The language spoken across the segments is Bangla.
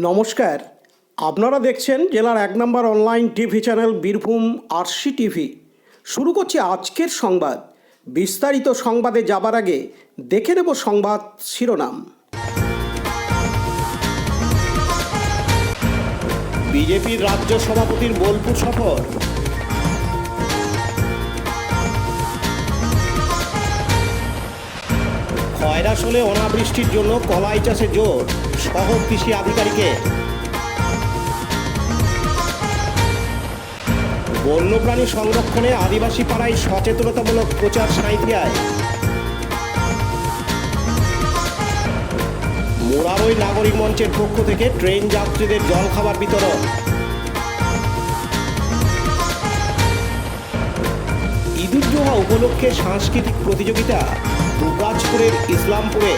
নমস্কার, আপনারা দেখছেন জেলার 1 নম্বর online TV channel Birbhum RC TV. শুরু করছি আজকের সংবাদ। বিস্তারিত সংবাদে যাবার আগে দেখে নেব সংবাদ শিরোনাম। বিজেপির রাজ্য সভাপতির বোলপুর সফর। খয়রাশোলে অনাবৃষ্টির জন্য কলাই চাষে জোর শহর কৃষি আধিকারিকের। বন্যপ্রাণী সংরক্ষণে আদিবাসী পাড়ায় সচেতনতামূলক প্রচার সাঁইথিয়ায়। মোরারই নাগরিক মঞ্চের পক্ষ থেকে ট্রেন যাত্রীদের জলখাবার বিতরণ। ঈদুজ্জোহা উপলক্ষে সাংস্কৃতিক প্রতিযোগিতা দুবরাজপুরের ইসলামপুরে।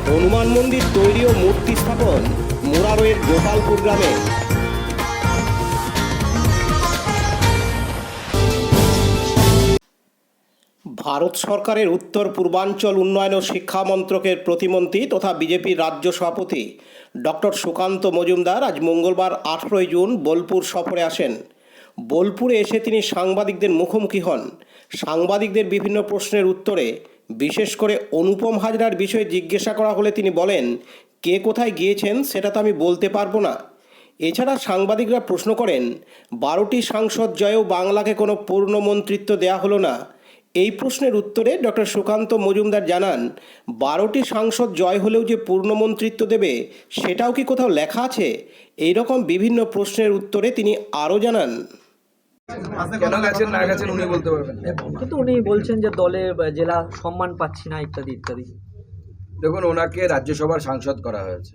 হনুমান মন্দির তৈরি ও মূর্তি স্থাপন মোরারইয়ের গোপালপুর গ্রামে। ভারত সরকারের উত্তর পূর্বাঞ্চল উন্নয়ন ও শিক্ষা মন্ত্রকের প্রতিমন্ত্রী তথা বিজেপির রাজ্য সভাপতি ডক্টর সুকান্ত মজুমদার আজ মঙ্গলবার 18 জুন বোলপুর সফরে আসেন। বোলপুরে এসে তিনি সাংবাদিকদের মুখোমুখি হন। সাংবাদিকদের বিভিন্ন প্রশ্নের উত্তরে বিশেষ করে অনুপম হাজরার বিষয়ে জিজ্ঞাসা করা হলে তিনি বলেন, কে কোথায় গিয়েছেন সেটা তো আমি বলতে পারবো না। এছাড়া সাংবাদিকরা প্রশ্ন করেন, 12টি সাংসদ জয়েও বাংলাকে কোনো পূর্ণ মন্ত্রিত্ব দেওয়া হলো না। এই প্রশ্নের উত্তরে ডক্টর সুকান্ত মজুমদার জানান, 12টি সাংসদ জয় হলেও যে পূর্ণ মন্ত্রিত্ব দেবে সেটাও কি কোথাও লেখা আছে? এই রকম বিভিন্ন প্রশ্নের উত্তরে তিনি আরও জানান, কেন গেছেন না গেছেন উনি বলতে পারবেন, কিন্তু উনি বলছেন যে দলে জেলা সম্মান পাচ্ছি না ইত্যাদি ইত্যাদি। দেখুন, ওনাকে রাজ্যসভার সাংসদ করা হয়েছে।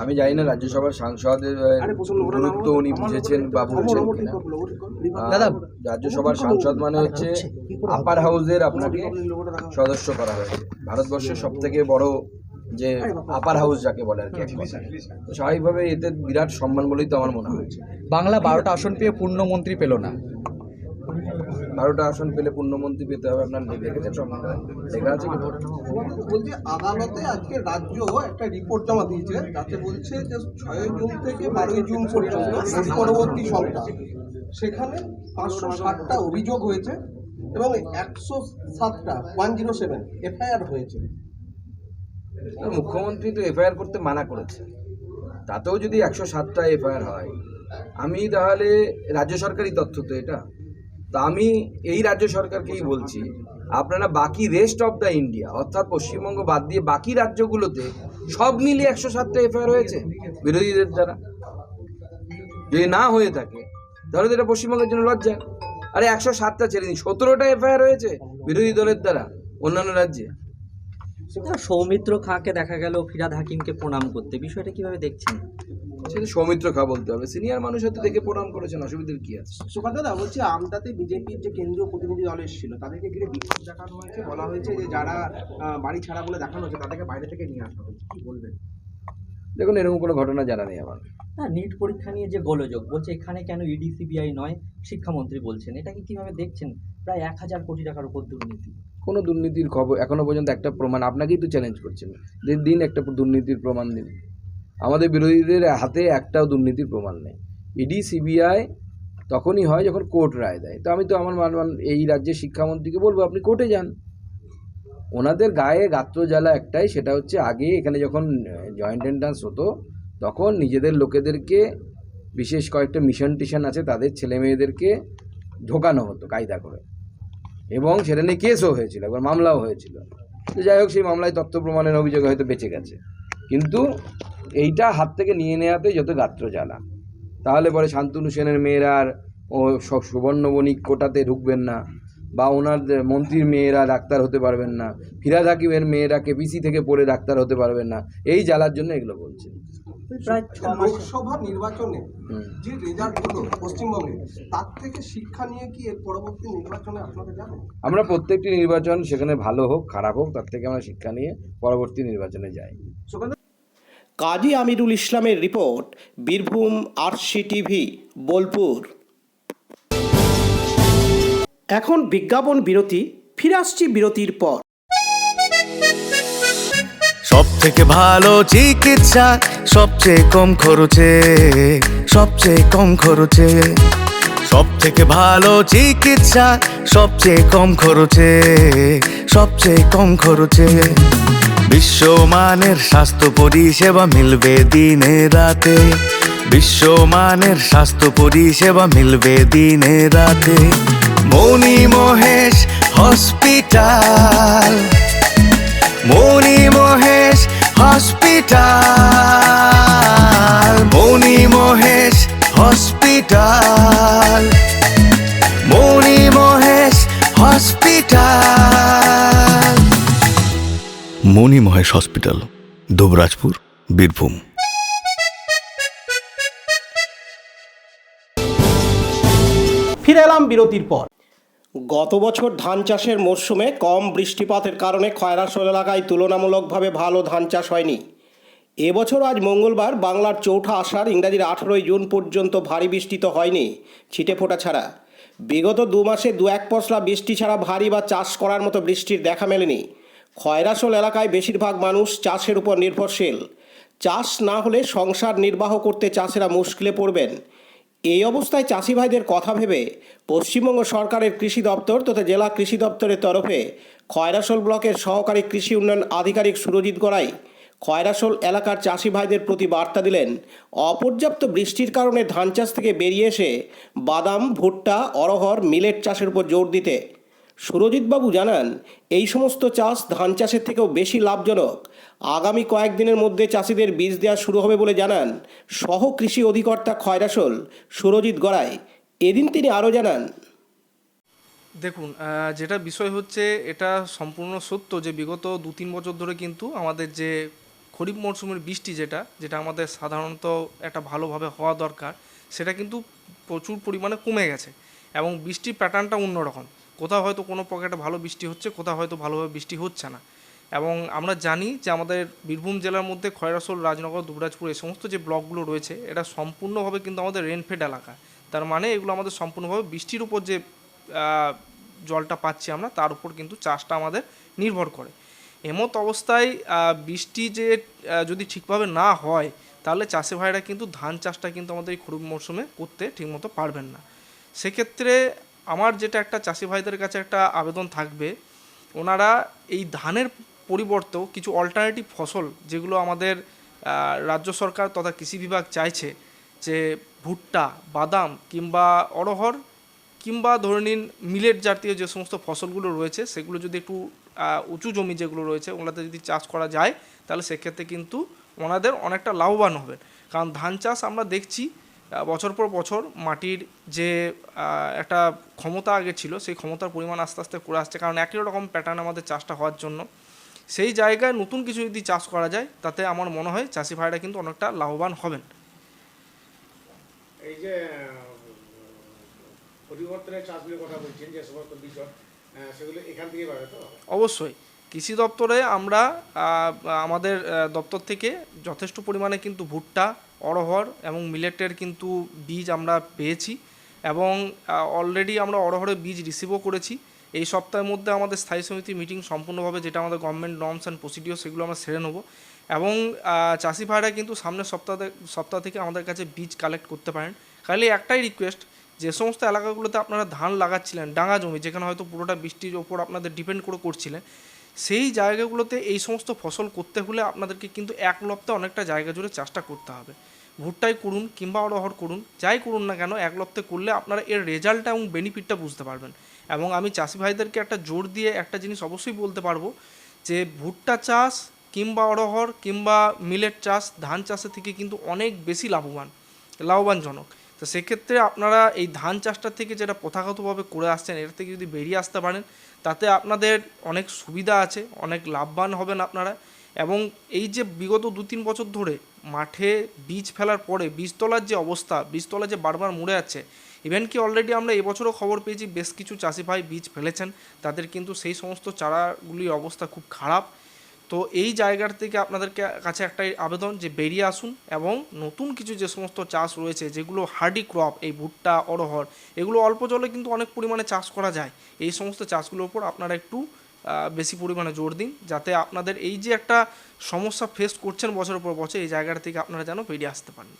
আমি জানি না রাজ্যসভার সাংসদের গুরুত্ব উনি বুঝেছেন বা বলছেন কিনা। দাদা, রাজ্যসভার সাংসদ মানে হচ্ছে আপার হাউসের আপনাকে সদস্য করা হয়েছে। ভারতবর্ষের সব থেকে বড় যে আপার হাউস যাকে বলে আর কি, তো স্বাভাবিকভাবে এতে বিরাট সম্মান বলেই তো আমার মনে হয়েছে। বাংলা 12টা আসন পেয়ে পূর্ণমন্ত্রী পেল না। 12টা আসন পেলে পূর্ণমন্ত্রী পেতে হবে, আপনার দেখেছেন সংবিধান লেখা আছে কি? বলছে আদালতে আজকে রাজ্য একটা রিপোর্ট জমা দিয়েছে, তাতে বলছে যে 6 জুন থেকে 12 জুন পর্যন্ত পরবর্তী সপ্তাহ সেখানে 560টা অভিযোগ হয়েছে এবং 107টা 107 এফআইআর হয়েছে। মুখ্যমন্ত্রী তো এফআইআর করতে মানা করেছে, তাতেও যদি 107টা এফআইআর হয়, আমি তাহলে রাজ্য সরকারি তথ্য তো এটা, তা আমি এই রাজ্য সরকারকেই বলছি, আপনারা বাকি রেস্ট অফ দ্য ইন্ডিয়া অর্থাৎ পশ্চিমবঙ্গ বাদ দিয়ে বাকি রাজ্যগুলোতে সব মিলিয়ে 107টা এফআইআর হয়েছে বিরোধীদের দ্বারা। যদি না হয়ে থাকে তাহলে তো এটা পশ্চিমবঙ্গের জন্য লজ্জা। আরে 107টা ছেড়ে দিন, 17টা এফআইআর হয়েছে বিরোধী দলের দ্বারা অন্যান্য রাজ্যে। সৌমিত্র খাঁকে দেখা গেল ফিরহাদ হাকিমকে প্রণাম করতে, বিষয়টা কিভাবে দেখছেন? সেটা সৌমিত্র খা বলতে হবে, সিনিয়র মানুষ হয়তো দেখে প্রণাম করেছেন, অসুবিধার কি আছে? সুকান্ত দাদা বলছে, আমটাতে বিজেপির যে কেন্দ্রীয় প্রতিনিধি দল এসেছিল তাদেরকে ঘিরে বিক্ষোভ দেখানো হয়েছে, বলা হয়েছে যে যারা বাড়ি ছাড়া বলে দেখানো হয়েছে তাদেরকে বাইরে থেকে নিয়ে আসা হয়েছে, কি বলবেন? দেখুন, এরকম কোনো ঘটনা জানা নেই আমার। না, নিট পরীক্ষা নিয়ে যে গোলযোগ, বলছে এখানে কেন ইডি সিবিআই নয়, শিক্ষামন্ত্রী বলছেন, এটাকে কিভাবে দেখছেন? প্রায় 1000 কোটি টাকার উপর দুর্নীতি। কোনো দুর্নীতির খবর এখনো পর্যন্ত একটা প্রমাণ, আপনাকেই তো চ্যালেঞ্জ করছেন, দিন একটা দুর্নীতির প্রমাণ দিন। আমাদের বিরোধীদের হাতে একটাও দুর্নীতির প্রমাণ নেই। ইডি সিবিআই তখনই হয় যখন কোর্ট রায় দেয়। তো আমি তো আমার এই রাজ্যের শিক্ষামন্ত্রীকে বলবো, আপনি কোর্টে যান। ওনাদের গায়ে গাত্র জ্বালা একটাই, সেটা হচ্ছে আগে এখানে যখন জয়েন্ট এন্ট্রান্স হতো তখন নিজেদের লোকেদেরকে, বিশেষ কয়েকটা মিশন টিশন আছে তাদের ছেলে মেয়েদেরকে ঢোকানো হতো কায়দা করে, এবং সেটা নিয়ে কেসও হয়েছিল, একবার মামলাও হয়েছিল। তো যাই হোক, সেই মামলায় তথ্য প্রমাণের অভিযোগে হয়তো বেঁচে গেছে, কিন্তু এইটা হাত থেকে নিয়ে নেওয়াতে যত গাত্র জ্বালা। তাহলে পরে শান্তনু সেনের মেয়েরা আর ও সব সুবর্ণ বণিক কোটাতে ঢুকবেন না, বা ওনার মন্ত্রীর মেয়েরা ডাক্তার হতে পারবেন না, ফিরহাদ হাকিমের মেয়েরা কেপিসি থেকে পড়ে ডাক্তার হতে পারবেন না। এই জ্বালার জন্য এগুলো বলছে। প্রায় লোকসভা নির্বাচনে যে রেজাল্ট হলো পশ্চিমবঙ্গে, তার থেকে শিক্ষা নিয়ে কি এর পরবর্তী নির্বাচনে আপনাদের যাবেন? আমরা প্রত্যেকটি নির্বাচন, সেখানে ভালো হোক খারাপ হোক, তার থেকে আমরা শিক্ষা নিয়ে পরবর্তী নির্বাচনে যাই। কাজী আমিরুল ইসলামের report, Birbhum RC TV, Bolpur. এখন বিজ্ঞাপন বিরতি, ফিরে আসছি বিরতির পর। সব থেকে ভালো চিকিৎসা সবচেয়ে কম খরচে, সবচেয়ে কম খরচে। সব থেকে ভালো চিকিৎসা সবচেয়ে কম খরচে, সবচেয়ে কম খরচে। বিশ্বমানের স্বাস্থ্য পরিষেবা মিলবে দিনে রাতে, বিশ্বমানের স্বাস্থ্য পরিষেবা মিলবে দিনে রাতে। মনি মহেশ হসপিটাল, মনি মহেশ হসপিটাল, মনি মহেশ হসপিটাল, মনি মহেশ হসপিটাল। মনি মহেশ হসপিটাল, দুবরাজপুর, বীরভূম। ফিরে এলাম বিরতির পর। গত বছর ধান চাষের মরশুমে কম বৃষ্টিপাতের কারণে খয়রাশোল এলাকায় তুলনামূলকভাবে ভালো ধান চাষ হয়নি। এবছর আজ মঙ্গলবার বাংলার 4ঠা আষাঢ়, ইংরাজির 18ই জুন পর্যন্ত ভারী বৃষ্টি তো হয়নি, ছিটে ফোঁটা ছাড়া। বিগত 2 মাসে 2-1 পশলা বৃষ্টি ছাড়া ভারী বা চাষ করার মতো বৃষ্টির দেখা মেলেনি। খয়রাশোল এলাকায় বেশিরভাগ মানুষ চাষের উপর নির্ভরশীল। চাষ না হলে সংসার নির্বাহ করতে চাষিরা মুশকিলে পড়বেন। এই অবস্থায় চাষি ভাইদের কথা ভেবে পশ্চিমবঙ্গ সরকারের কৃষি দপ্তর তথা জেলা কৃষি দপ্তরের তরফে খয়রাশোল ব্লকের সহকারী কৃষি উন্নয়ন আধিকারিক সুরজিৎ গড়াই খয়রাশোল এলাকার চাষি ভাইদের প্রতি বার্তা দিলেন অপর্যাপ্ত বৃষ্টির কারণে ধান চাষ থেকে বেরিয়ে এসে বাদাম, ভুট্টা, অরহর, মিলেট চাষের উপর জোর দিতে। সুরজিৎবাবু জানান, এই সমস্ত চাষ ধান চাষের থেকেও বেশি লাভজনক। আগামী কয়েকদিনের মধ্যে চাষিদের বীজ দেওয়া শুরু হবে বলে জানান সহ কৃষি অধিকর্তা খয়রাশোল সুরজিৎ গড়াই। এদিন তিনি আরও জানান, দেখুন, যেটা বিষয় হচ্ছে এটা সম্পূর্ণ সত্য যে বিগত 2-3 বছর ধরে কিন্তু আমাদের যে খরিফ মরশুমের বৃষ্টি যেটা আমাদের সাধারণত একটা ভালোভাবে হওয়া দরকার, সেটা কিন্তু প্রচুর পরিমাণে কমে গেছে এবং বৃষ্টির প্যাটার্নটা অন্যরকম। কোথাও হয়তো কোনো পকেটে ভালো বৃষ্টি হচ্ছে, কোথাও হয়তো ভালোভাবে বৃষ্টি হচ্ছে না। এবং আমরা জানি যে আমাদের বীরভূম জেলার মধ্যে খয়রাশোল, রাজনগর, দুবরাজপুর এই সমস্ত যে ব্লকগুলো রয়েছে এটা সম্পূর্ণভাবে কিন্তু আমাদের রেনফেড এলাকা। তার মানে এগুলো আমাদের সম্পূর্ণভাবে বৃষ্টির উপর যে জলটা পাচ্ছি আমরা তার উপর কিন্তু চাষটা আমাদের নির্ভর করে। এমত অবস্থায় বৃষ্টি যে যদি ঠিকভাবে না হয় তাহলে চাষি ভাইরা কিন্তু ধান চাষটা কিন্তু আমাদের এই খরিফ মরশুমে করতে ঠিকমতো পারবেন না। সেক্ষেত্রে আমার যেটা একটা চাষি ভাইদের কাছে একটা আবেদন থাকবে, ওনারা এই ধানের পরিবর্তেও কিছু অল্টারনেটিভ ফসল যেগুলো আমাদের রাজ্য সরকার তথা কৃষি বিভাগ চাইছে, যে ভুট্টা, বাদাম কিংবা অরহর কিংবা ধরে নিন মিলেট জাতীয় যে সমস্ত ফসলগুলো রয়েছে সেগুলো যদি একটু উঁচু জমি যেগুলো রয়েছে ওগুলোতে যদি চাষ করা যায় তাহলে সেক্ষেত্রে কিন্তু ওনাদের অনেকটা লাভবান হবেন। কারণ ধান চাষ আমরা দেখছি বছর পর বছর মাটির যে একটা ক্ষমতা আগে ছিল সেই ক্ষমতার পরিমাণ আস্তে আস্তে করে আসছে, কারণ একই রকম প্যাটার্ন আমাদের চাষটা হওয়ার জন্য। সেই জায়গায় নতুন কিছু যদি চাষ করা যায় তাতে আমার মনে হয় চাষি ভাইরা কিন্তু অনেকটা লাভবান হবেন। এই যে পরিবর্তনের চাষগুলোর কথা বলছেন, যে সমস্ত বিষয় সেগুলো এখান থেকে পাবে তো? অবশ্যই কৃষি দপ্তরে আমরা আমাদের দপ্তর থেকে যথেষ্ট পরিমাণে কিন্তু ভুট্টা, অরহর এবং মিলেটের কিন্তু বীজ আমরা পেয়েছি এবং অলরেডি আমরা অরহরের বীজ রিসিভও করেছি। এই সপ্তাহের মধ্যে আমাদের স্থায়ী সমিতির মিটিং সম্পূর্ণভাবে যেটা আমাদের গভর্নমেন্ট নর্মস অ্যান্ড প্রসিডিওর সেগুলো আমরা সেরে নেব এবং চাষি ভাইরা কিন্তু সামনের সপ্তাহ থেকে আমাদের কাছে বীজ কালেক্ট করতে পারেন। খালি একটাই রিকোয়েস্ট, যে সমস্ত এলাকাগুলোতে আপনারা ধান লাগাচ্ছিলেন ডাঙা জমি, যেখানে হয়তো পুরোটা বৃষ্টির ওপর আপনাদের ডিপেন্ড করে করছিলেন, সেই জায়গাগুলোতে এই সমস্ত ফসল করতে হলে আপনাদেরকে কিন্তু এক লপ্তে অনেকটা জায়গা জুড়ে চাষটা করতে হবে। ভুট্টাই করুন কিংবা অরহর করুন, যাই করুন না কেন, এক লপ্তে করলে আপনারা এর রেজাল্টটা এবং বেনিফিটটা বুঝতে পারবেন। এবং আমি চাষি ভাইদেরকে একটা জোর দিয়ে একটা জিনিস অবশ্যই বলতে পারবো যে ভুট্টা চাষ কিংবা অরহর কিংবা মিলেট চাষ ধান চাষের থেকে কিন্তু অনেক বেশি লাভবানজনক। তো সেক্ষেত্রে আপনারা এই ধান চাষটা থেকে যেটা প্রথাগতভাবে করে আসছেন এর থেকে যদি বেরিয়ে আসতে পারেন তাতে আপনাদের অনেক সুবিধা আছে, অনেক লাভবান হবেন আপনারা। এবং এই যে বিগত 2-3 বছর ধরে মাঠে বীজ ফেলার পরে বীজতলার যে অবস্থা, বীজতলা যে বারবার মরে যাচ্ছে, ইভেন কি অলরেডি আমরা এবছরও খবর পেয়েছি বেশ কিছু চাষি ভাই বীজ ফেলেছেন, তাদের কিন্তু সেই সমস্ত চারাগুলির অবস্থা খুব খারাপ। তো এই জায়গার থেকে আপনাদের কাছে একটাই আবেদন যে বেরিয়ে আসুন এবং নতুন কিছু যে সমস্ত চাষ রয়েছে যেগুলো হার্ডি ক্রপ, এই ভুট্টা, অরহর, এগুলো অল্প জলে কিন্তু অনেক পরিমাণে চাষ করা যায়, এই সমস্ত চাষগুলোর উপর আপনারা একটু বেশি পরিমাণে জোর দিন, যাতে আপনাদের এই যে একটা সমস্যা ফেস করছেন বছরের পর বছর, এই জায়গাটা থেকে আপনারা যেন বেরিয়ে আসতে পারেন।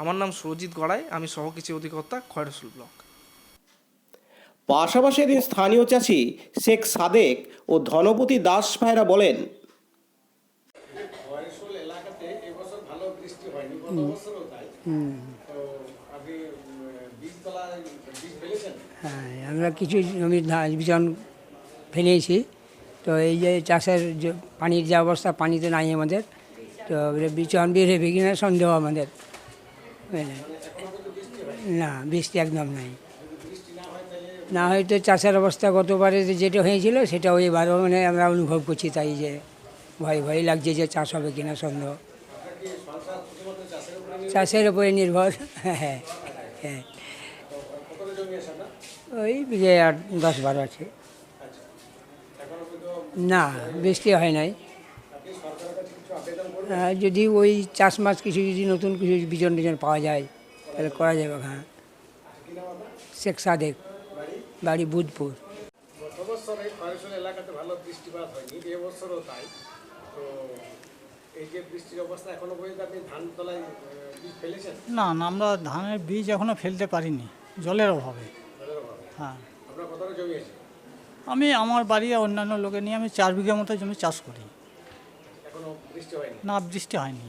আমার নাম সুরজিৎ গড়াই, আমি সহকৃষি অধিকর্তা, খয়রসুল ব্লক। পাশাপাশি এদিন স্থানীয় চাষি শেখ সাদেক ও ধনপতি দাস ভাইরা বলেন, খয়রসুল এলাকাতে এবছর ভালো বৃষ্টি হয়নি, গত বছরও তাই। তো আপনি বীজতলায় বীজ ফেলেছেন? হ্যাঁ, আমরা কিছু জমির বিচন ফেলেছি। তো এই যে চাষের যে পানির যে অবস্থা, পানি তো নাই আমাদের, তো বিচন বের হবে কিনা সন্দেহ আমাদের। না, বৃষ্টি একদম নাই। না হয়তো চাষের অবস্থা গতবারে যেটা হয়েছিল সেটা এবারও মানে আমরা অনুভব করছি, তাই যে ভয় লাগছে যে চাষ হবে কিনা সন্দেহ। চাষের উপরে নির্ভর। হ্যাঁ হ্যাঁ, ওই বিঘে 10-12 আছে। না, বৃষ্টি হয় নাই। যদি ওই চাষ মাছ কিছু যদি নতুন কিছু বিজন টিজন পাওয়া যায় তাহলে করা যাবে। হ্যাঁ, শেখ সাদেক, বাড়ি বুধপুর। গত বছরে খয়রসুল এলাকাতে ভালো বৃষ্টিপাত হয়নি, এবছরও তাই। তো এই যে বৃষ্টির অবস্থা, এখনো পর্যন্ত আপনি ধান তলায় বীজ ফেলেছেন? না, আমরা ধানের বীজ এখনও ফেলতে পারিনি, জলের অভাবে। হ্যাঁ, আপনার কতটা জমি আছে? আমি আমার বাড়ি আর অন্যান্য লোকে নিয়ে আমি 4 বিঘা মতো জমি চাষ করি। এখনো বৃষ্টি হয়নি? না, বৃষ্টি হয়নি।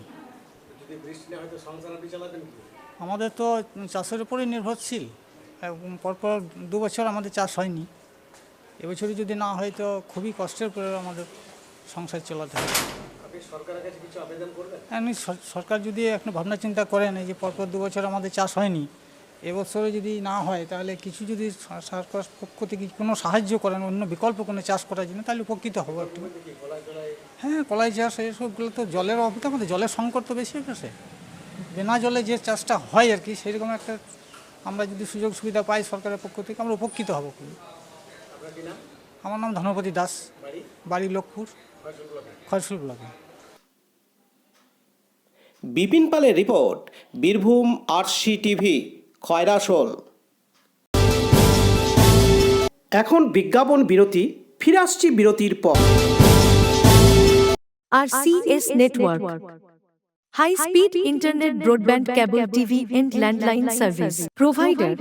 যদি বৃষ্টি না হয় তো সংসার আপনি চালাবেন কি? আমাদের তো চাষের উপরেই নির্ভরশীল। পরপর 2 বছর আমাদের চাষ হয়নি। এবছরই যদি না হয় তো খুবই কষ্টের করে আমাদের সংসার চালাতে হবে। আপনি সরকারের কাছে কিছু আবেদন করবেন? আমি সরকার যদি এখন ভাবনা চিন্তা করেন, এই যে পরপর 2 বছর আমাদের চাষ হয়নি, এবছরে যদি না হয় তাহলে কিছু যদি সরকার পক্ষ থেকে কোনো সাহায্য করেন, অন্য বিকল্প কোনো চাষ করার জন্য, তাহলে উপকৃত হবো একটু। হ্যাঁ, কলাই চাষ এইসবগুলো তো জলের অভাবে, আমাদের জলের সংকট তো বেশি হয়ে গেছে। বিনা জলে যে চাষটা হয় আর কি, সেরকম একটা আমরা যদি সুযোগ সুবিধা পাই সরকারের পক্ষ থেকে, আমরা উপকৃত হব খুবই। আমার নাম ধনপতি দাস, বাড়ি লোকপুর, খয়রসুল ব্লকে। বিপিন পালের রিপোর্ট, বীরভূম RCTV, খয়রাসোল। এখন বিজ্ঞাপন বিরতি, ফিরে আসছি বিরতির পর। RCS Network, High Speed Internet Broadband Cable TV and Landline Service Provider,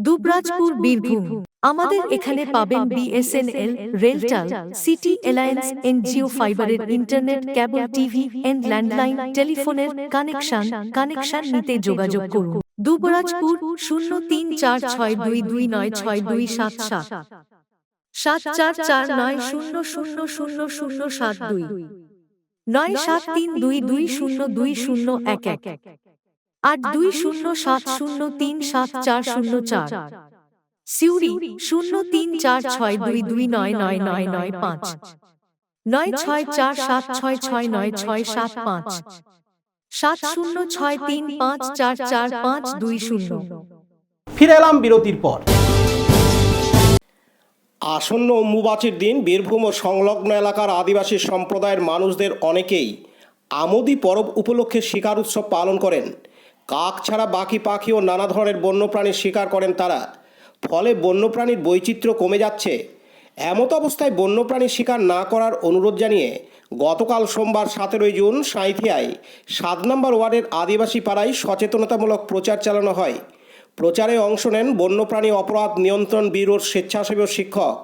Dubrajpur, Birbhum. আমাদের এখানে পাবেন BSNL, RailTel, city alliance and Jio ফাইবারের internet, cable TV and landline টেলিফোনের কানেকশন নিতে যোগাযোগ করুন। দুবরাজপুর 034622962777 7449000072 9732202011 8207037404 সিউড়ি 034622999995 9647669665 7063544520। ফিরে এলাম বিরতির পর। আসন্ন অম্বুবাচীর দিন বীরভূম ও সংলগ্ন এলাকার আদিবাসী সম্প্রদায়ের মানুষদের অনেকেই আমোদি পরব উপলক্ষে শিকার উৎসব পালন করেন। কাক ছাড়া বাকি পাখি ও নানা ধরনের বন্যপ্রাণীর শিকার করেন তারা। ফলে বন্যপ্রাণীর বৈচিত্র্য কমে যাচ্ছে। এমত অবস্থায় বন্যপ্রাণীর শিকার না করার অনুরোধ জানিয়ে গতকাল সোমবার 17 জুন সাঁইথিয়ায় 7 নম্বর ওয়ার্ডের আদিবাসী পাড়ায় সচেতনতামূলক প্রচার চালানো হয়। প্রচারে অংশ নেন বন্যপ্রাণী অপরাধ নিয়ন্ত্রণ ব্যুরোর স্বেচ্ছাসেবী শিক্ষক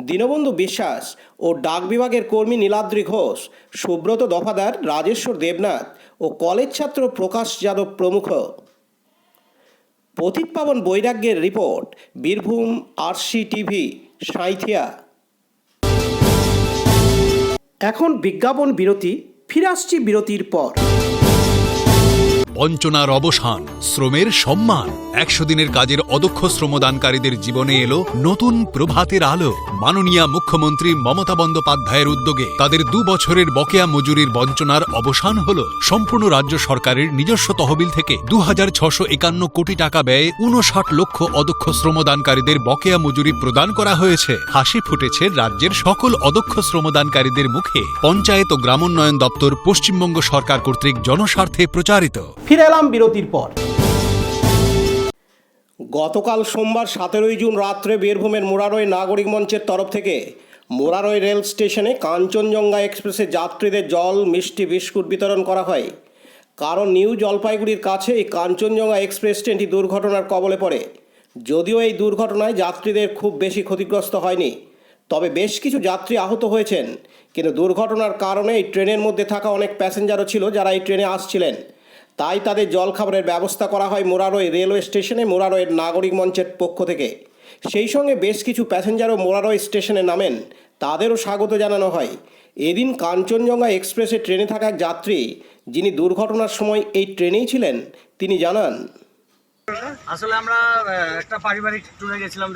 দীনবন্ধু বিশ্বাস ও ডাক বিভাগের কর্মী নীলাদ্রি ঘোষ, সুব্রত দফাদার, রাজেশ্বর দেবনাথ ও কলেজ ছাত্র প্রকাশ যাদব প্রমুখ। পতিতপাবন বৈরাগ্যের রিপোর্ট, বীরভূম RCTV, সাঁইথিয়া। এখন বিজ্ঞাপন বিরতি, ফিরে আসছি বিরতির পর। বঞ্চনার অবসান, শ্রমের সম্মান। 100 দিনের কাজের অদক্ষ শ্রমদানকারীদের জীবনে এলো নতুন প্রভাতের আলো। মাননীয় মুখ্যমন্ত্রী মমতা বন্দ্যোপাধ্যায়ের উদ্যোগে তাদের 2 বছরের বকেয়া মজুরির বঞ্চনার অবসান হলো। সম্পূর্ণ রাজ্য সরকারের নিজস্ব তহবিল থেকে 2651 কোটি টাকা ব্যয়ে 59 লক্ষ অদক্ষ শ্রমদানকারীদের বকেয়া মজুরি প্রদান করা হয়েছে। হাসি ফুটেছে রাজ্যের সকল অদক্ষ শ্রমদানকারীদের মুখে। পঞ্চায়েত ও গ্রামোন্নয়ন দপ্তর, পশ্চিমবঙ্গ সরকার কর্তৃক জনস্বার্থে প্রচারিত। ফিরে এলাম বিরতির পর। গতকাল সোমবার 17 জুন রাত্রে বীরভূমের মুরারই নাগরিক মঞ্চের তরফ থেকে মুরারই রেল স্টেশনে কাঞ্চনজঙ্ঘা এক্সপ্রেসের যাত্রীদের জল, মিষ্টি, বিস্কুট বিতরণ করা হয়। কারণ নিউ জলপাইগুড়ির কাছে এই কাঞ্চনজঙ্ঘা এক্সপ্রেস ট্রেনটি দুর্ঘটনার কবলে পড়ে। যদিও এই দুর্ঘটনায় যাত্রীদের খুব বেশি ক্ষতিগ্রস্ত হয়নি, তবে বেশ কিছু যাত্রী আহত হয়েছেন। কিন্তু দুর্ঘটনার কারণে এই ট্রেনের মধ্যে থাকা অনেক প্যাসেঞ্জারও ছিল যারা এই ট্রেনে আসছিলেন। তাই তাদের জলখাবারের ব্যবস্থা করা হয় মুরারই রেলওয়ে স্টেশনে মুরারইয়ের নাগরিক মঞ্চের পক্ষ থেকে। সেই সঙ্গে বেশ কিছু প্যাসেঞ্জারও মুরারই স্টেশনে নামেন, তাদেরও স্বাগত জানানো হয়। এদিন কাঞ্চনজঙ্ঘা এক্সপ্রেসে ট্রেনে থাকা এক যাত্রী, যিনি দুর্ঘটনার সময় এই ট্রেনেই ছিলেন, তিনি জানান, আসলে আমরা একটা পারিবারিক ট্যুরে গেছিলাম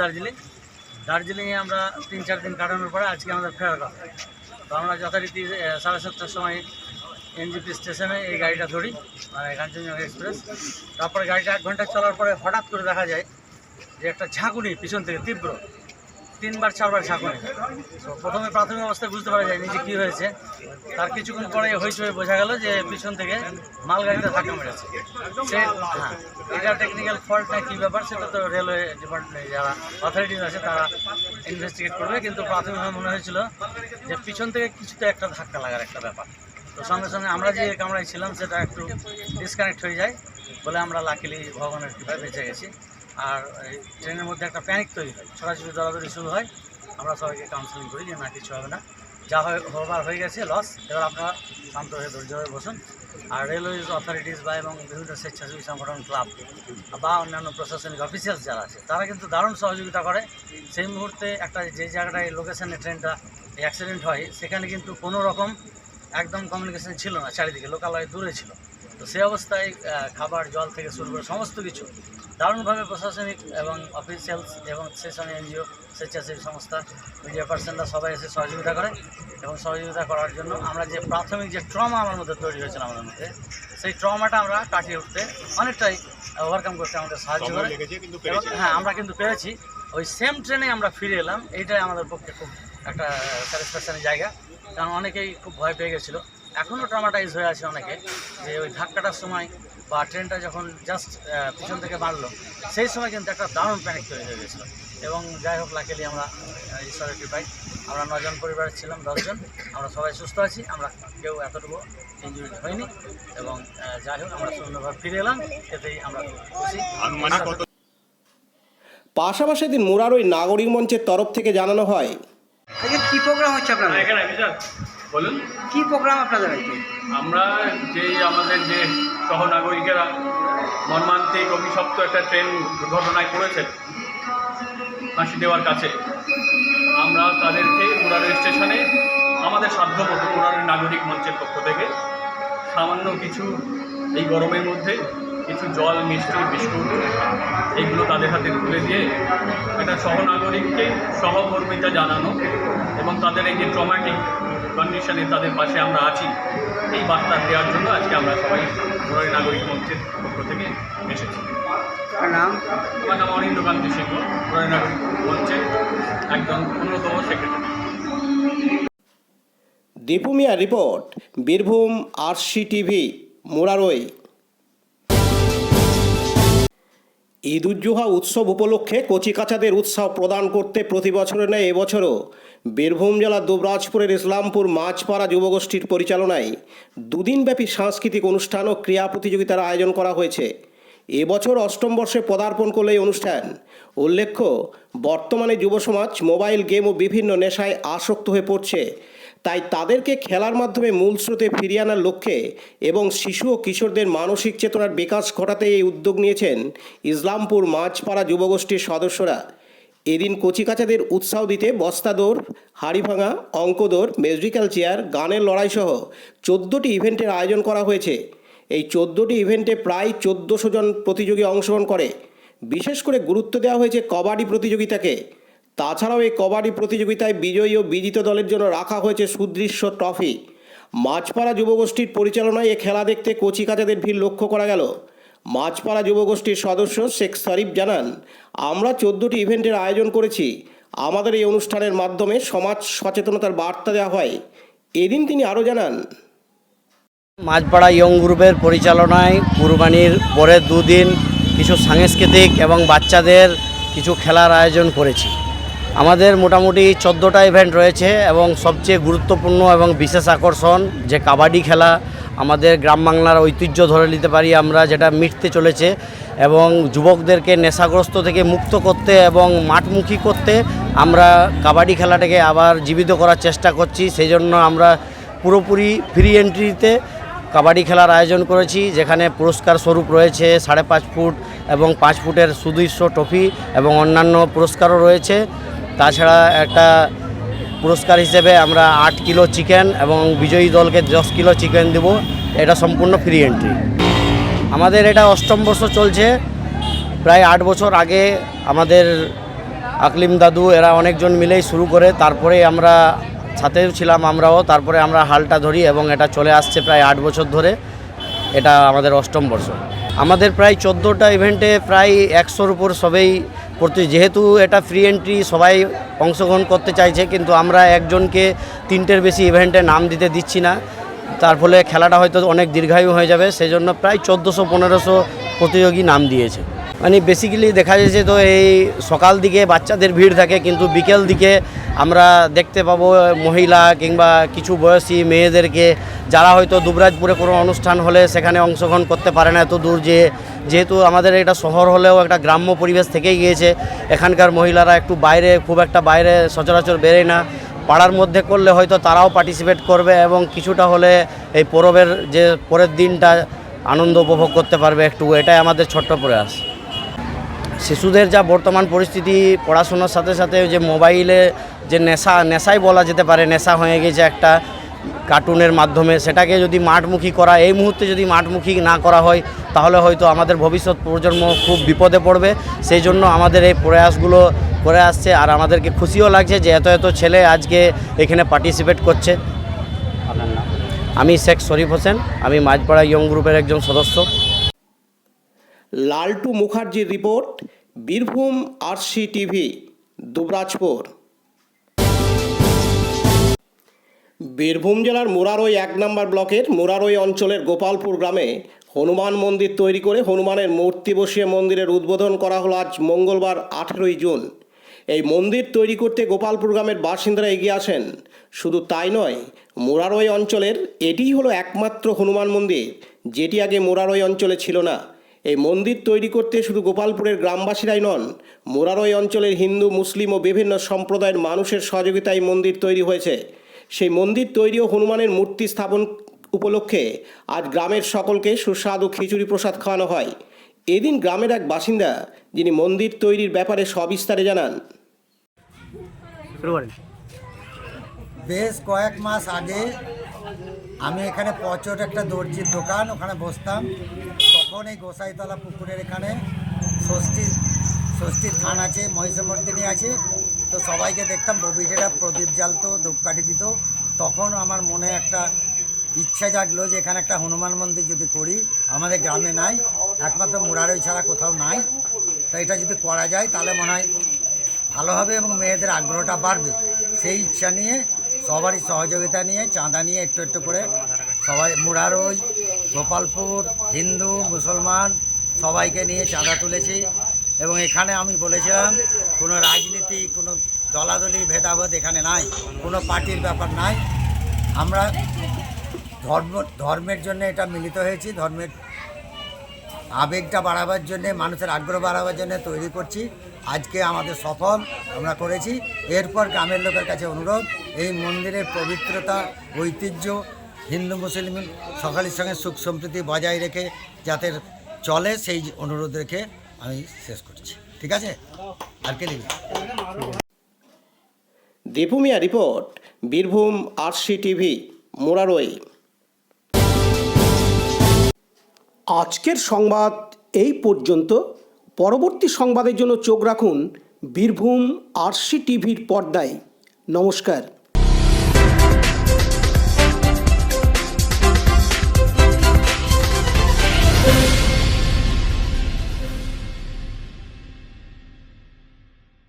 দার্জিলিংয়ে আমরা 3-4 দিন কাটানোর পরে আজকে আমাদের ফেরার কথা। তো আমরা যথারীতি 7:30টার সময় এনজিপি স্টেশনে এই গাড়িটা ধরি, মানে কাঞ্চনজঙ্ঘা এক্সপ্রেস। তারপরে গাড়িটা 1 ঘন্টা চলার পরে হঠাৎ করে দেখা যায় যে একটা ঝাঁকুনি পিছন থেকে তীব্র 3-4বার ঝাঁকুনি। তো প্রথমে প্রাথমিক অবস্থায় বুঝতে পারা যায়নি যে কী হয়েছে। তার কিছুক্ষণ পরে হইচই বোঝা গেল যে পিছন থেকে মালগাড়িটা ধাক্কা মেরেছে। এটা টেকনিক্যাল ফল্ট না কী ব্যাপার সেটা তো রেলওয়ে ডিপার্টমেন্ট যারা অথরিটিস আছে তারা ইনভেস্টিগেট করবে। কিন্তু প্রাথমিকভাবে মনে হয়েছিল যে পিছন থেকে কিছুতে একটা ধাক্কা লাগার একটা ব্যাপার। তো সঙ্গে সঙ্গে আমরা যে কামরায় ছিলাম সেটা একটু ডিসকানেক্ট হয়ে যায় বলে আমরা লাকিলি ভগবানের কৃপায় বেঁচে গেছি। আর এই ট্রেনের মধ্যে একটা প্যানিক তৈরি হয়, ছোটাছুটি দৌড়াদৌড়ি শুরু হয়। আমরা সবাইকে কাউন্সেলিং করি যে না কিছু হবে না, যা হবার হয়ে গেছে লস, এবার আপনারা শান্ত হয়ে ধৈর্য হয়ে বসুন। আর রেলওয়ে অথরিটিস বা এবং বিভিন্ন স্বেচ্ছাসেবী সংগঠন, ক্লাব বা অন্যান্য প্রশাসনিক অফিসিয়ালস যারা আছে তারা কিন্তু দারুণ সহযোগিতা করে। সেই মুহূর্তে একটা যে জায়গাটায় লোকেশনে ট্রেনটা অ্যাক্সিডেন্ট হয় সেখানে কিন্তু কোনো রকম একদম কমিউনিকেশন ছিল না, চারিদিকে লোকালয় দূরে ছিল। তো সেই অবস্থায় খাবার, জল থেকে শুরু করে সমস্ত কিছু দারুণভাবে প্রশাসনিক এবং অফিসিয়ালস এবং সেই সঙ্গে এনজিও, স্বেচ্ছাসেবী সংস্থা, মিডিয়া পার্সনরা সবাই এসে সহযোগিতা করে। এবং সহযোগিতা করার জন্য আমরা যে প্রাথমিক যে ট্রমা আমার মধ্যে তৈরি হয়েছিল আমাদের মধ্যে, সেই ট্রমাটা আমরা কাটিয়ে উঠতে অনেকটাই ওভারকাম করতে আমাদের সাহায্য করে। হ্যাঁ, আমরা কিন্তু পেরেছি। ওই সেম ট্রেনে আমরা ফিরে এলাম, এইটাই আমাদের পক্ষে খুব একটা স্যাটিসফ্যাকশনের জায়গা। কারণ অনেকেই খুব ভয় পেয়ে গেছিলো, এখনও ট্রমাটাইজ হয়ে আছে অনেকে, যে ওই ধাক্কাটার সময় বা ট্রেনটা যখন জাস্ট পিছন থেকে মারলো সেই সময় কিন্তু একটা দারুণ প্যানিক তৈরি হয়ে গেছিলো। এবং যাই হোক লাকিলি আমরা ঈশ্বরের কৃপায় আমরা 9 জন পরিবারের ছিলাম, 10 জন, আমরা সবাই সুস্থ আছি, আমরা কেউ এতটুকু ইনজুরি হয়নি। এবং যাই হোক আমরা সুন্দরভাবে ফিরে এলাম, এতেই আমরা খুশি। পাশাপাশি দিন মুরারই নাগরিক মঞ্চের তরফ থেকে জানানো হয়, কি প্রোগ্রাম হচ্ছে আপনাদের? বলুন, কি প্রোগ্রাম আপনাদের? আমরা আমাদের যে সহনাগরিকেরা মর্মান্তিক অভিশপ্ত একটা ট্রেন দুর্ঘটনায় পড়েছেন ফাঁসি দেওয়ার কাছে, আমরা তাদেরকে মুরারই স্টেশনে আমাদের সাধ্যমতো মুরারই নাগরিক মঞ্চের পক্ষ থেকে সামান্য কিছু এই গরমের মধ্যে কিছু জল, মিষ্টি, বিস্কুট এইগুলো তাদের হাতে তুলে দিয়ে একটা সহনাগরিককে সহমর্মিতা জানানো এবং তাদের এই যে ট্রমাটিক কন্ডিশনে তাদের পাশে আমরা আছি এই বার্তা দেওয়ার জন্য আজকে আমরা সবাই মুরারই নাগরিক মঞ্চের পক্ষ থেকে এসেছি। আমার নাম অরিন্দকান্তি সিংহ, মুরারই নাগরিক মঞ্চের একজন অন্যতম secretary. Dipu Miya report, Birbhum RCTV, Murarai. Eid উজ জোহা উৎসব উপলক্ষে কচিকাচাদের উৎসাহ প্রদান করতে প্রতি বছরের ন্যায় এবছরও বীরভূম জেলার দুবরাজপুরের ইসলামপুর মাছপাড়া যুবগোষ্ঠীর পরিচালনায় 2 দিনব্যাপী সাংস্কৃতিক অনুষ্ঠান ও ক্রীড়া প্রতিযোগিতার আয়োজন করা হয়েছে। এবছর 8ম বর্ষে পদার্পণ করল এই অনুষ্ঠান। উল্লেখ্য, বর্তমানে যুব সমাজ মোবাইল গেম ও বিভিন্ন নেশায় আসক্ত হয়ে পড়ছে, তাই তাদেরকে খেলার মাধ্যমে মূল স্রোতে ফিরিয়ে আনার লক্ষ্যে এবং শিশু ও কিশোরদের মানসিক চেতনার বিকাশ ঘটাতে এই উদ্যোগ নিয়েছেন ইসলামপুর মাছপাড়া যুবগোষ্ঠীর সদস্যরা। এদিন কচিকাচাদের উৎসাহ দিতে বস্তা দৌড়, হাড়ি ভাঙা, অঙ্ক দৌড়, মিউজিক্যাল চেয়ার, গানের লড়াইসহ 14টি ইভেন্টের আয়োজন করা হয়েছে। এই 14টি ইভেন্টে প্রায় 1400 জন প্রতিযোগী অংশগ্রহণ করে। বিশেষ করে গুরুত্ব দেওয়া হয়েছে কবাডি প্রতিযোগিতাকে। তাছাড়াও এই কবাডি প্রতিযোগিতায় বিজয়ী ও বিজিত দলের জন্য রাখা হয়েছে সুদৃশ্য ট্রফি। মাছপাড়া যুবগোষ্ঠীর পরিচালনায় এ খেলা দেখতে কচিকাচাদের ভিড় লক্ষ্য করা গেল। মাছপাড়া যুবগোষ্ঠীর সদস্য শেখ শরীফ জানান, আমরা 14টি ইভেন্টের আয়োজন করেছি। আমাদের এই অনুষ্ঠানের মাধ্যমে সমাজ সচেতনতার বার্তা দেওয়া হয়। এদিন তিনি আরও জানান, মাছপাড়া ইয়ং গ্রুপের পরিচালনায় কুরবানির পরের 2 দিন কিছু সাংস্কৃতিক এবং বাচ্চাদের কিছু খেলার আয়োজন করেছি। আমাদের মোটামুটি 14টা ইভেন্ট রয়েছে এবং সবচেয়ে গুরুত্বপূর্ণ এবং বিশেষ আকর্ষণ যে কাবাডি খেলা, আমাদের গ্রাম বাংলার ঐতিহ্য ধরে নিতে পারি আমরা, যেটা মিটতে চলেছে এবং যুবকদেরকে নেশাগ্রস্ত থেকে মুক্ত করতে এবং মাঠমুখী করতে আমরা কাবাডি খেলাটাকে আবার জীবিত করার চেষ্টা করছি। সেই জন্য আমরা পুরোপুরি ফ্রি এন্ট্রিতে কাবাডি খেলার আয়োজন করেছি, যেখানে পুরস্কার স্বরূপ রয়েছে 5.5 ফুট এবং 5 ফুটের সুদৃশ্য ট্রফি এবং অন্যান্য পুরস্কারও রয়েছে। তাছাড়া একটা পুরস্কার হিসেবে আমরা 8 কিলো চিকেন এবং বিজয়ী দলকে 10 কিলো চিকেন দেব। এটা সম্পূর্ণ ফ্রি এন্ট্রি। আমাদের এটা 8ম বর্ষ চলছে। প্রায় 8 বছর আগে আমাদের আকলিম দাদু এরা অনেকজন মিলেই শুরু করে, তারপরে আমরা সাথেও ছিলাম আমরাও, তারপরে আমরা হালটা ধরি এবং এটা চলে আসছে প্রায় 8 বছর ধরে। এটা আমাদের 8ম বর্ষ। আমাদের প্রায় 14টা ইভেন্টে প্রায় 100-র উপর সবাই যেহেতু এটা ফ্রি এন্ট্রি সবাই অংশগ্রহণ করতে চাইছে, কিন্তু আমরা একজনকে 3টের বেশি ইভেন্টে নাম দিতে দিচ্ছি না, তার ফলে খেলাটা হয়তো অনেক দীর্ঘায়ু হয়ে যাবে। সেই জন্য প্রায় 1400-1500 প্রতিযোগী নাম দিয়েছে। মানে বেসিক্যালি দেখা যাচ্ছে তো এই সকাল দিকে বাচ্চাদের ভিড় থাকে, কিন্তু বিকেল দিকে আমরা দেখতে পাবো মহিলা কিংবা কিছু বয়সী মেয়েদেরকে, যারা হয়তো দুবরাজপুরে কোনো অনুষ্ঠান হলে সেখানে অংশগ্রহণ করতে পারে না এত দূর, যেহেতু আমাদের এটা শহর হলেও একটা গ্রাম্য পরিবেশ থেকেই গিয়েছে। এখানকার মহিলারা একটু খুব একটা বাইরে সচরাচর বেরোয় না। পাড়ার মধ্যে করলে হয়তো তারাও পার্টিসিপেট করবে এবং কিছুটা হলে এই পরবের যে পরের দিনটা আনন্দ উপভোগ করতে পারবে একটু। এটাই আমাদের ছোট্ট প্রয়াস। শিশুদের যা বর্তমান পরিস্থিতি, পড়াশোনার সাথে সাথে যে মোবাইলে যে নেশাই বলা যেতে পারে, নেশা হয়ে গেছে একটা কার্টুনের মাধ্যমে, সেটাকে যদি মাঠমুখী করা, এই মুহূর্তে যদি মাঠমুখী না করা হয় তাহলে হয়তো আমাদের ভবিষ্যৎ প্রজন্ম খুব বিপদে পড়বে। সেই জন্য আমাদের এই প্রয়াসগুলো করে আসছে, আর আমাদেরকে খুশিও লাগছে যে এত ছেলে আজকে এখানে পার্টিসিপেট করছে। আমি শেখ শরীফ হোসেন, আমি মাঝপাড়া ইয়ং গ্রুপের একজন সদস্য। লালটু মুখার্জির report, Birbhum RC TV, Dubrajpur. Birbhum জেলার মুরারই 1 নম্বর ব্লকের মুরারই অঞ্চলের গোপালপুর গ্রামে হনুমান মন্দির তৈরি করে হনুমানের মূর্তি বসিয়ে মন্দিরের উদ্বোধন করা হলো আজ মঙ্গলবার 18ই জুন। এই মন্দির তৈরি করতে গোপালপুর গ্রামের বাসিন্দারা এগিয়ে আসেন। শুধু তাই নয়, মুরারই অঞ্চলের এটিই হলো একমাত্র হনুমান মন্দির যেটি আগে মুরারই অঞ্চলে ছিল না। এই মন্দির তৈরি করতে শুধু গোপালপুরের গ্রামবাসীরাই নন, মুরারই অঞ্চলের হিন্দু, মুসলিম ও বিভিন্ন সম্প্রদায়ের মানুষের সহযোগিতায় মন্দির তৈরি হয়েছে। সেই মন্দির তৈরি ও হনুমানের মূর্তি স্থাপন উপলক্ষে আজ গ্রামের সকলকে সুস্বাদু খিচুড়ি প্রসাদ খাওয়ানো হয়। এদিন গ্রামের এক বাসিন্দা, যিনি মন্দির তৈরির ব্যাপারে সবিস্তারে জানান। বেশ কয়েক মাস আগে আমি এখানে পচট একটা দর্জির দোকান, ওখানে বসতাম। তখন এই গোসাইতলা পুকুরের এখানে ষষ্ঠীর থান আছে, মহিষমর্দিনী আছে। তো সবাইকে দেখতাম ববিটেরা প্রদীপ জ্বালতো, ধূপকাঠি দিত। তখন আমার মনে একটা ইচ্ছা জাগলো যে এখানে একটা হনুমান মন্দির যদি করি, আমাদের গ্রামে নাই, একমাত্র মুরারই ছাড়া কোথাও নাই। তো এটা যদি করা যায় তাহলে মনে হয় ভালো হবে এবং মেয়েদের আগ্রহটা বাড়বে। সেই ইচ্ছা নিয়ে সবারই সহযোগিতা নিয়ে, চাঁদা নিয়ে একটু একটু করে সবাই মুরারই, গোপালপুর, হিন্দু, মুসলমান সবাইকে নিয়ে চাঁদা তুলেছি। এবং এখানে আমি বলেছিলাম কোনো রাজনীতি, কোনো দলাদলি ভেদাভেদ এখানে নাই, কোনো পার্টির ব্যাপার নাই। আমরা ধর্মের জন্য এটা মিলিত হয়েছি, ধর্মের আবেগটা বাড়াবার জন্যে, মানুষের আগ্রহ বাড়াবার জন্য তৈরি করছি। আজকে আমাদের সফল আমরা করেছি। এরপর গ্রামের লোকের কাছে অনুরোধ, এই মন্দিরের পবিত্রতা, ঐতিহ্য, হিন্দু মুসলিম সকলের সঙ্গে সুখ সম্প্রীতি বজায় রেখে যাতে চলে, সেই অনুরোধ রেখে আমি শেষ করছি। ঠিক আছে, আর কে লিখবে? Dipu Miya report, Birbhum RC TV, Murarai. আজকের সংবাদ এই পর্যন্ত। পরবর্তী সংবাদের জন্য চোখ রাখুন বীরভূম আরসি টিভির পর্দায়। নমস্কার।